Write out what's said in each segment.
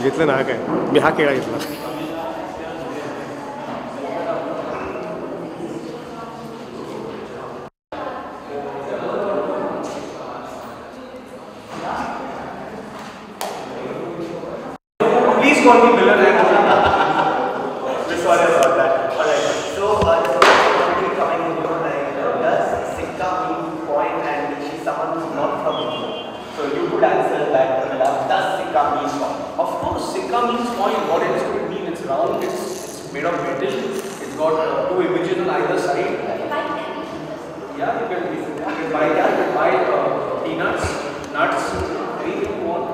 घेतलं ना, हा काय मी हा केळा घेतला. Please call me Miller and sorry about that. Alright. So this is already coming in, does Sikka mean point, and she's someone who's not from India. So you could answer that, does Sikka mean point? Of course, Sikka means point. What else could it mean? It's round, it's made of metal, it's got two images on either side. Yeah, you can buy that, you can buy peanuts, nuts, anything you want.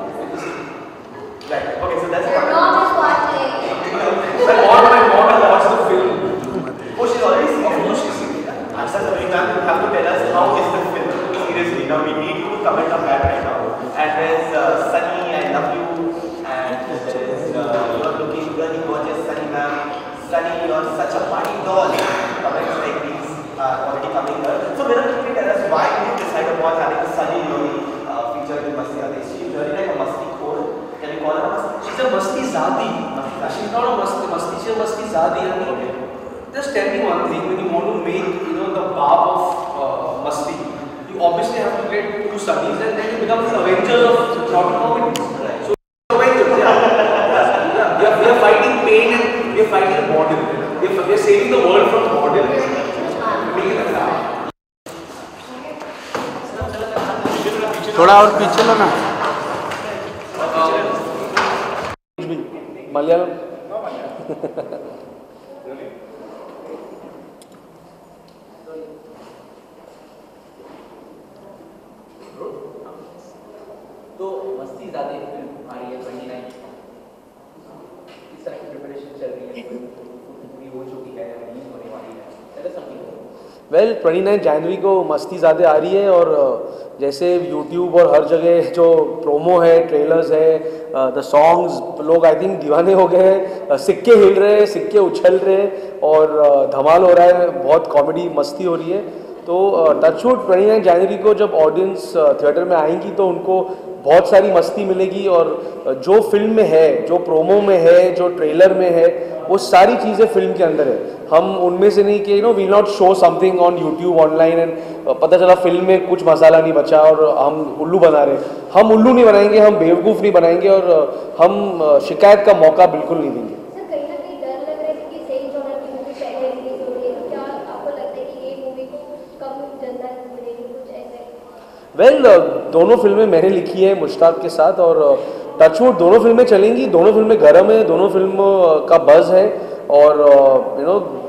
Right. Okay, so that's Your mom is watching. My mom watched the film. Oh, she's already seen it. Of course she's seen it. Answer the ma'am, you have to tell us how is the film. Seriously, now we need you to comment on that right now. And there's Sunny, I love you. And there's you're looking really gorgeous, Sunny ma'am. Sunny, you're such a funny doll. Comments like these are already coming here. So Mira, can you tell us why you decide upon having Sunny Leone featured in Masti Aade? She's really like a musty core. Can you call her a musty? She's a Masti Zadi. She's not a Masti, she's a Masti Zadi. I mean, just tell me one thing, when you want to make, the barb of Masti, you obviously have to get two Sunnies and then you become the Avengers of short comedy. So, Avengers, yeah. We are fighting pain and we are fighting model. We are saving the world from model. थोड़ा और पीछे लो ना. मलयालम. तो मस्ती ज़्यादा film आ रही है 29 किस तरह की प्रिपरेशन चल रही है, पूरी हो चुकी है, रिलीज होने वाली है, ऐसा समथिंग. वेल 29 जनवरी को मस्ती ज़्यादा आ रही है और जैसे यूट्यूब और हर जगह जो प्रोमो है, ट्रेलर्स है, द सॉन्ग्स, लोग आई थिंक दीवाने हो गए हैं. सिक्के हिल रहे हैं, सिक्के उछल रहे हैं और धमाल हो रहा है, बहुत कॉमेडी मस्ती हो रही है. तो टचवुड 29 जनवरी को जब ऑडियंस थिएटर में आएंगी तो उनको बहुत सारी मस्ती मिलेगी और जो फिल्म में है, जो प्रोमो में है, जो ट्रेलर में है, वो सारी चीज़ें फिल्म के अंदर है. हम उनमें से नहीं कि we not show something on YouTube online and पता चला फिल्म में कुछ मसाला नहीं बचा और हम उल्लू बना रहे. हम उल्लू नहीं बनाएंगे, हम बेवकूफ़ नहीं बनाएंगे और हम शिकायत का मौका बिल्कुल नहीं देंगे. वेल दोनों फिल्में मैंने लिखी है मुश्ताक के साथ और टचवुड दोनों फिल्में चलेंगी. दोनों फिल्में गरम है, दोनों फिल्मों का बज़ है और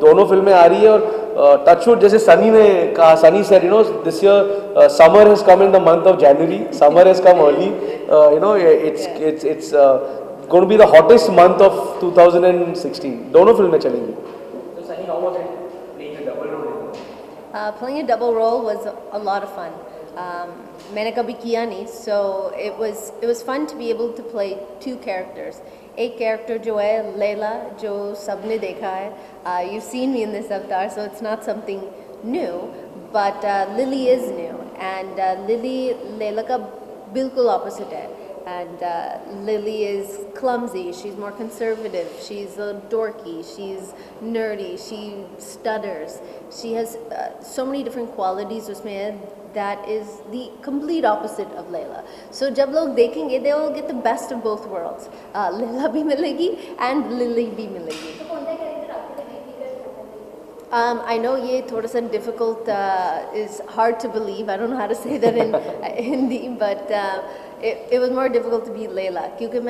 दोनों फिल्में आ रही है. और टचवुड जैसे सनी ने कहा, Sunny said this year summer has come in the month of January, summer has come early, it's going to be the hottest month of 2016. दोनों फिल्में चलेंगी. So Sunny, how was it playing a double role? Playing a double role was a lot of fun. मैंने कभी किया नहीं, so it was fun to be able to play two characters. एक character जो है लैला, जो सबने देखा है. You've seen me in this avatar, so it's not something new, but Lily is new, and Lily Laila का बिल्कुल opposite है. And Lily is clumsy, she's more conservative, she's dorky, she's nerdy, she stutters, she has so many different qualities उसमें है that is the complete opposite of Layla. So जब लोग देखेंगे they will get the best of both worlds. Layla भी मिलेगी and Lily भी मिलेगी. I know ये थोड़ा सा difficult is hard to believe. I don't know how to say that in Hindi, but it was more difficult to be Layla क्योंकि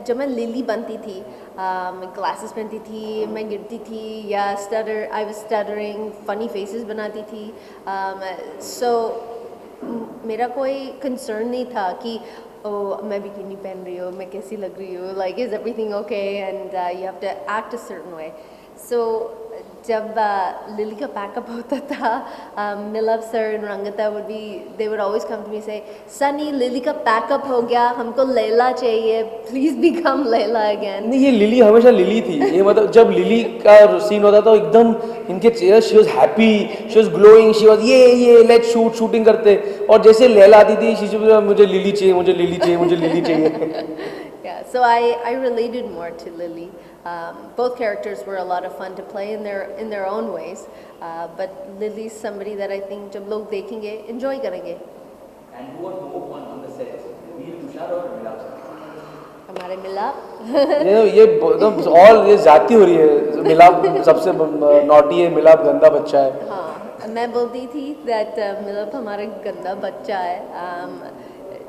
जब मैं लिली बनती थी, मैं glasses पहनती थी, मैं गिरती थी या I was stuttering, funny faces बनाती थी. So मेरा कोई concern नहीं था कि मैं बिकिनी पहन रही हूँ, मैं कैसी लग रही हूँ, like is everything okay, and you have to act a certain way. So जब लिली का पैकअप होता था, मिलव सर and रंगता they would always come to me and say, Sunny, lily का पैकअप हो गया, हमको लैला चाहिए, please become लैला again. नहीं, ये लिली हमेशा लिली थी. ये मतलब जब लिली का सीन होता था एकदम इनके चेहरे, she was happy, she was glowing, she was ये let's शूटिंग करते. और जैसे लैला आती थी मुझे लिली चाहिए, मुझे लिली चाहिए, मुझे लिली चाहिए. Yeah, so I related more to Lily. Both characters were a lot of fun to play in their own ways, but Lily's somebody that I think जब लोग देखेंगे enjoy करेंगे. And who are more fun on the set? Veer, Tushar or Milap sir? हमारे मिलाप. ये मतलब और ये जाती हो रही है. मिलाप सबसे नॉटी है, मिलाप गंदा बच्चा है. हाँ, मैं बोलती थी that मिलाप हमारा गंदा बच्चा है.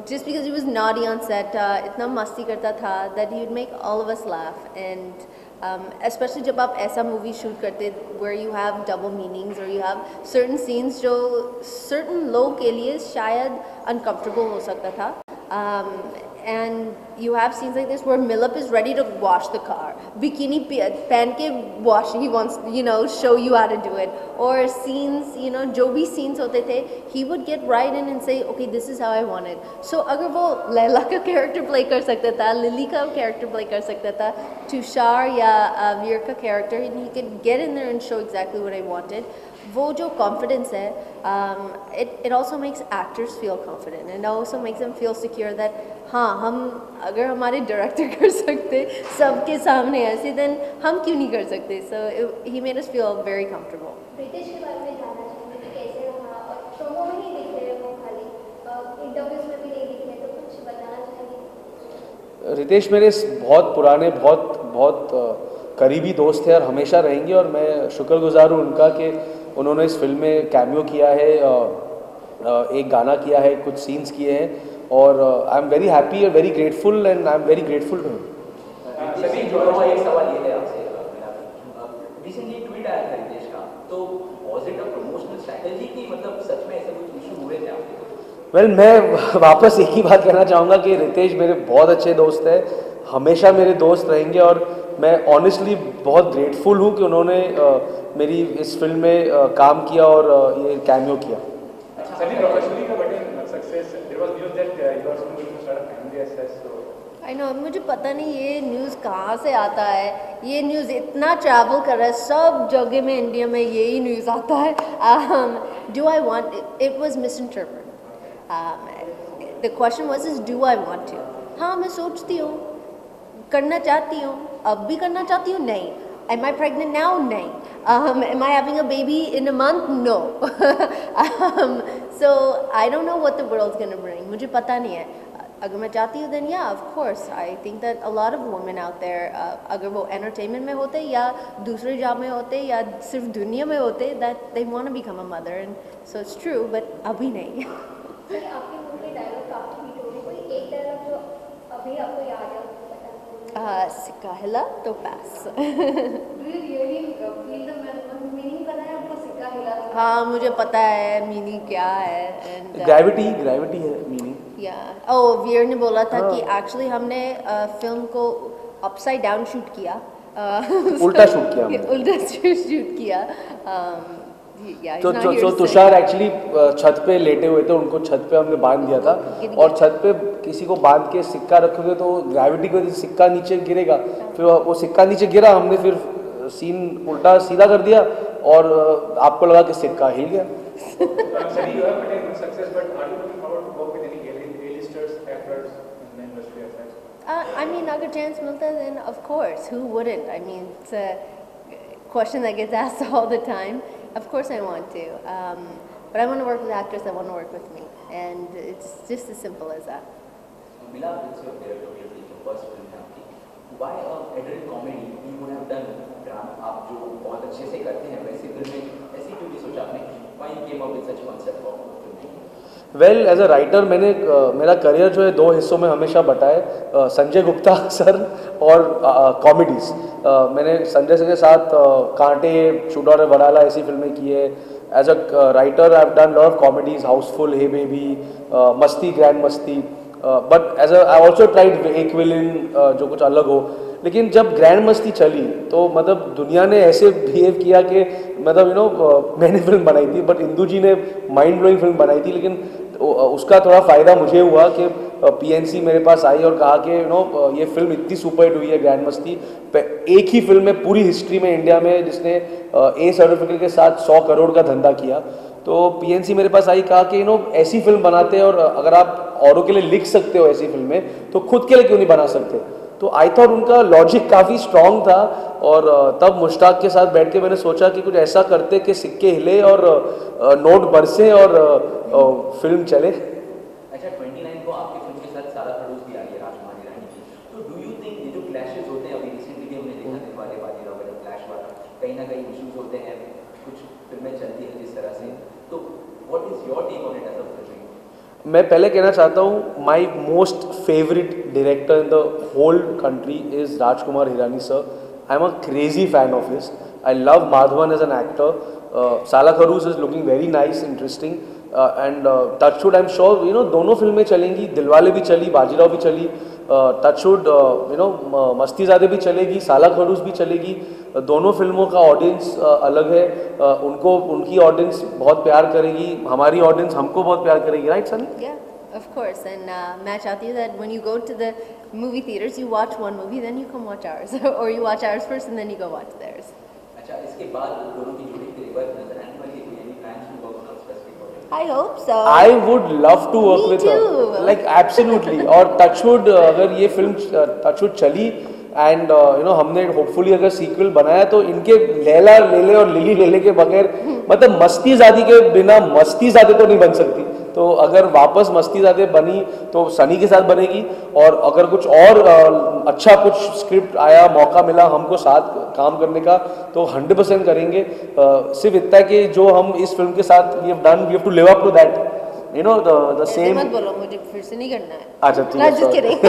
Just because he was naughty on set, इतना मस्ती करता था that he would make all of us laugh, and especially जब आप ऐसा movie shoot करते where you have double meanings or you have certain scenes जो certain लोगों के लिए शायद uncomfortable हो सकता था. And you have scenes like this where Milap is ready to wash the car, bikini पहन के wash, he wants, you know, show you how to do it. Or scenes, you know, जो भी scenes होते थे, he would get right in and say, okay, this is how I want it. So अगर वो लैला का character play कर सकता था, लिली का character play कर सकता था, तुषार या वीर का character, and he could get in there and show exactly what I wanted. वो जो confidence है, it also makes actors feel confident, and it also makes them feel secure that हाँ हम अगर हमारे director कर सकते सबके सामने ऐसे, then हम क्यों नहीं कर सकते? So he made us feel very comfortable. Ritesh के बारे में जानना चाहूँगी कि कैसे रहा, और प्रोमो में ही दिख रहे हैं वो, खाली इंटरव्यूज में भी नहीं दिख रहे, तो कुछ बताना चाहेंगे? रितेश मेरे बहुत पुराने बहुत करीबी दोस्त हैं और हमेशा रहेंगे, और मैं शुक्रगुजार हूँ उनका कि उन्होंने इस फिल्म में कैमियो किया है, एक गाना किया है, कुछ सीन्स किए हैं, और आई एम वेरी हैप्पी और very grateful, and I am very grateful to him. सभी जोड़ों में एक सवाल ये है आपसे, रिसेंटली ट्वीट आया था रितेश का, तो was it a promotional strategy कि मतलब सच में ऐसे कुछ इशू हुए थे आपके? वेल मैं वापस एक ही बात कहना चाहूँगा कि रितेश मेरे बहुत अच्छे दोस्त हैं, हमेशा मेरे दोस्त रहेंगे, और मैं ऑनेस्टली बहुत ग्रेटफुल हूँ कि उन्होंने मेरी इस फिल्म में काम किया और ये कैमियो किया. I know, मुझे पता नहीं ये न्यूज़ कहाँ से आता है, ये न्यूज़ इतना ट्रैवल कर रहा है, सब जगह में इंडिया में यही न्यूज़ आता है. Do I want it was misinterpreted. The question was is do I want to? हाँ मैं सोचती हूँ, करना चाहती हूँ, अब भी करना चाहती हूँ, नहीं. Am I pregnant now? नहीं. Am I having a baby in a month? No. So I don't know what the world's gonna bring. मुझे पता नहीं है. अगर मैं चाहती हूँ then yeah, of course. I think that a lot of women out there, अगर वो entertainment में होते या दूसरे जॉब में होते या सिर्फ दुनिया में होते, that they want to become a mother, and so it's true, but अभी नहीं. आपके मुंह के डायलॉग काफी हिट हो रहे, कोई एक डायलॉग जो अभी आपको याद है? सिक्का हिला तो पास. Do you really feel the meaning पता है आपको सिक्का हिला? हाँ मुझे पता है मीनिंग क्या है, and ग्रेविटी है मीनिंग. वीर ने बोला था कि एक्चुअली हमने फिल्म को अपसाइड डाउन शूट किया, उल्टा शूट किया हमने. उल्टा शूट किया. तो तुषार एक्चुअली छत पे लेटे हुए थे, उनको छत पे हमने बांध दिया था, और छत पे किसी को बांध के सिक्का रखोगे तो ग्रेविटी की वजह से सिक्का नीचे गिरेगा, फिर वो सिक्का नीचे गिरा, हमने फिर सीन उल्टा सीधा कर दिया और आपको लगा कि सिक्का हिल गया. I mean, अगर chance मिलता है then of course, who wouldn't? I mean, it's a question that gets asked all the time. Of course I want to, but I want to work with actors that want to work with me, and it's just as simple as that. Milap, it's your director, your first film है आपकी. Why adult comedy you would have done drama? आप जो बहुत अच्छे से करते हैं वैसे फिल्म में ऐसी क्यों नहीं सोचा आपने? Why you came up with such concept for filmmaking? Well as a writer मैंने मेरा करियर जो है 2 हिस्सों में हमेशा बटा है, संजय गुप्ता सर और कॉमेडीज़. मैंने संजय सर के साथ कांटे, शूट और वडाला ऐसी फिल्में की है. As a writer I have done lot of comedies, Housefull, Hey Baby, Masti, Grand Masti, but as I also tried एक विलन जो कुछ अलग हो. लेकिन जब ग्रैंड मस्ती चली तो मतलब दुनिया ने ऐसे बिहेव किया कि मतलब मैंने फिल्म बनाई थी, बट इंदू जी ने माइंड ब्लोइंग फिल्म बनाई थी, लेकिन उसका थोड़ा फ़ायदा मुझे हुआ कि पीएनसी मेरे पास आई और कहा कि ये फिल्म इतनी सुपरहिट हुई है ग्रैंड मस्ती, एक ही फिल्म में पूरी हिस्ट्री में इंडिया में जिसने ए सर्टिफिकेट के साथ 100 करोड़ का धंधा किया. तो पीएनसी मेरे पास आई, कहा कि ऐसी फिल्म बनाते हैं, और अगर आप औरों के लिए लिख सकते हो ऐसी फिल्में तो खुद के लिए क्यों नहीं बना सकते. तो आई थॉट उनका लॉजिक काफ़ी स्ट्रॉन्ग था और तब मुश्ताक के साथ बैठ के मैंने सोचा कि कुछ ऐसा करते कि सिक्के हिले और नोट बरसे और फिल्म चले। अच्छा 29 को आपकी फिल्म के साथ सारा खड़ूस भी आ रही है राजकुमार हिरानी की, तो डू यू थिंक ये जो क्लैशेस होते हैं अभी रिसेंटली हमने देखा दिलवाले बाजीराव वाला क्लैश वाला, कहीं ना कहीं इश्यूज होते हैं, कुछ फिल्में चलती हैं जिस तरह से, तो what is your take on it as a film? मैं पहले कहना चाहता हूँ my most favourite director in the whole country is Rajkumar Hirani sir. I am a crazy fan of his. I love Madhavan as an actor. साला खरूस is looking very nice, interesting and touchwood I am sure you know दोनों फिल्में चलेंगी, दिलवाले भी चली, बाजीराव भी चली, touchwood you know मस्तीज़ादे भी चलेगी, साला खरूस भी चलेगी। दोनों फिल्मों का ऑडियंस अलग है, उनको उनकी ऑडियंस बहुत प्यार करेगी, हमारी ऑडियंस हमको बहुत प्यार करेगी, right Sunny? Yeah, of course. And मैं चाहती हूँ that when you go to the movie theaters, you watch one movie, then you come watch ours, or you watch ours first and then you go watch theirs. अच्छा इसके बाद दोनों की जोड़ी फिर एक बार नजर आने वाली है, any plans to work on a specific project? I hope so. I would love to work Me with her. too. Like absolutely. और टचवुड अगर ये फिल्म टचवुड चली एंड यू नो हमने होपफुली अगर सीक्वल बनाया तो इनके लैला लेले और लिली लेले के बगैर मतलब मस्तीज़ादी के बिना मस्तीज़ादे तो नहीं बन सकती। तो अगर वापस मस्तीज़ादे बनी तो सनी के साथ बनेगी, और अगर कुछ और अच्छा कुछ स्क्रिप्ट आया, मौका मिला हमको साथ काम करने का तो 100% करेंगे। सिर्फ इतना कि जो हम इस फिल्म के साथ we have done, we have to live up to that, you know the as same. मत बोलो, मुझे फिर से नहीं करना है। अच्छा ठीक है, I'm just sorry. kidding.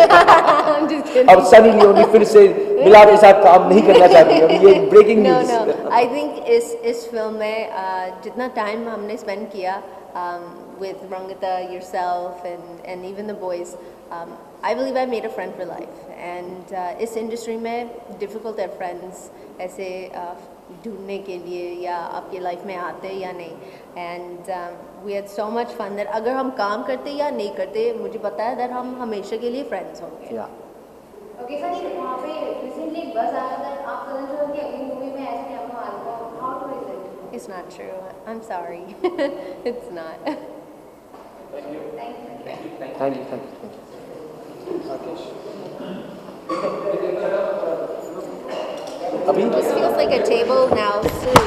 I'm just kidding. अब सनी लियोनी फिर से बिला के साथ काम नहीं करना चाहती, अब ये breaking No, news. no. I think इस फिल्म में जितना टाइम हमने स्पेंड किया with Rangita, yourself, and even the boys, I believe I made a friend for life. And इस इंडस्ट्री में difficult है friends ऐसे ढूंढने के लिए या आपके लाइफ में आते या नहीं। And we had so much fun that अगर हम काम करते या नहीं करते, मुझे पता है that हम हमेशा के लिए friends होंगे। Yeah. ओके सर, ये वहाँ पे रिसेंटली एक बस आया था, आप करण जौहर की अगली मूवी में ऐसे नहीं आपको आ रहा, how true is it? It's not true. I'm sorry. It's not. Thank you. Thank you. अभी This feels like a table now soon.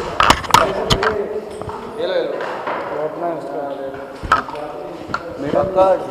मेरा कार्ड